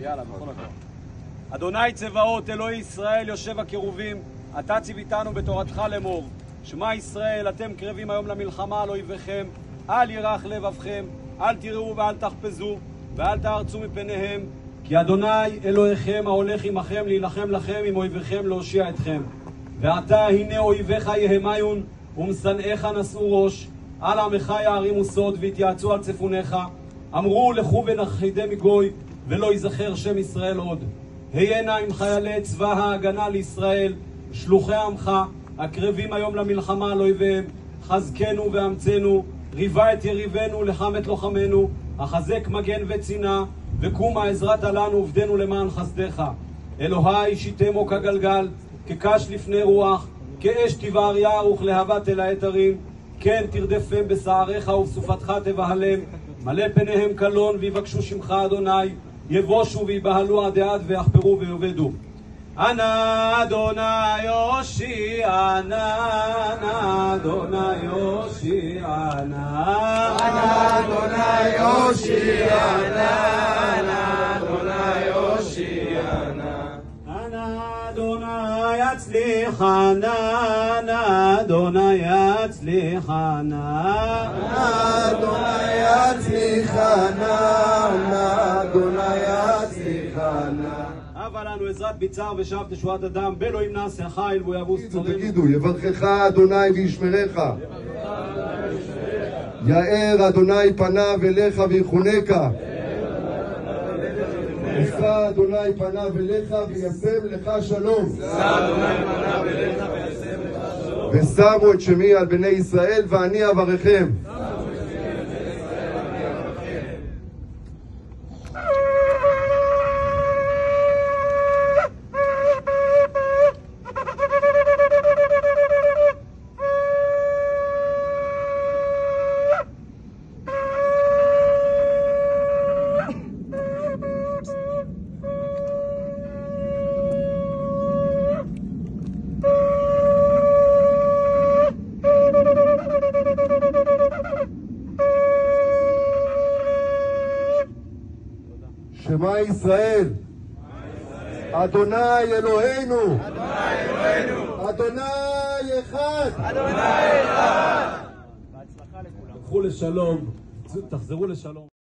יאללה, בכל הכוח. אדוני צבאות אלוהי ישראל יושב הקירובים, אתה ציוויתנו בתורתך לאמור, שמע ישראל, אתם קרבים היום למלחמה על אויביכם, אל ירח לבבכם, אל תראו ואל תחפזו ואל תארצו מפניהם, כי אדוני אלוהיכם ההולך עמכם להילחם לכם עם אויביכם להושיע אתכם. ועתה הנה אויביך יהמיון ומשנאיך נשאו ראש, על עמך יערימו סוד והתייעצו על צפוניך, אמרו לכו ונכחידם מגוי ולא ייזכר שם ישראל עוד. היינה עם חיילי צבא ההגנה לישראל, שלוחי עמך, הקרבים היום למלחמה על אויביהם, חזקנו ואמצנו, ריבה את יריבנו, לחם את לוחמנו, החזק מגן וצינה, וקומה עזרת לנו עובדנו למען חסדך. אלוהי שיתמו כגלגל, כקש לפני רוח, כאש תבער יער וכלהבת אל העתרים, כן תרדפם בשעריך ובסופתך תבהלם, מלא פניהם קלון ויבקשו שמך אדוני, יבושו ויבהלו עד עד ויחפרו ויאבדו. אנא אדוני יושיענה, אנא אדוני יושיענה, אנא אדוני יושיענה, אנא אדוני יושיענה, אנא אדוני יצליחנה, אנא אדוני יצליחנה, אנא אדוני יצליחנה, אנא אדוני יצליחנה. הבה לנו עזרת ביצר ושב תשועת אדם, באלוהים נעשה חיל והוא יבוס צורנו. תגידו, יברכך אדוני וישמרך, יאר אדוני פניו אליך ויחונך, ישא אדוני פניו אליך וישם לך שלום. ושמו את שמי על בני ישראל ואני אברכם. שמע ישראל, אדוני אלוהינו, אדוני אחד. בהצלחה לכולם. תחזרו לשלום.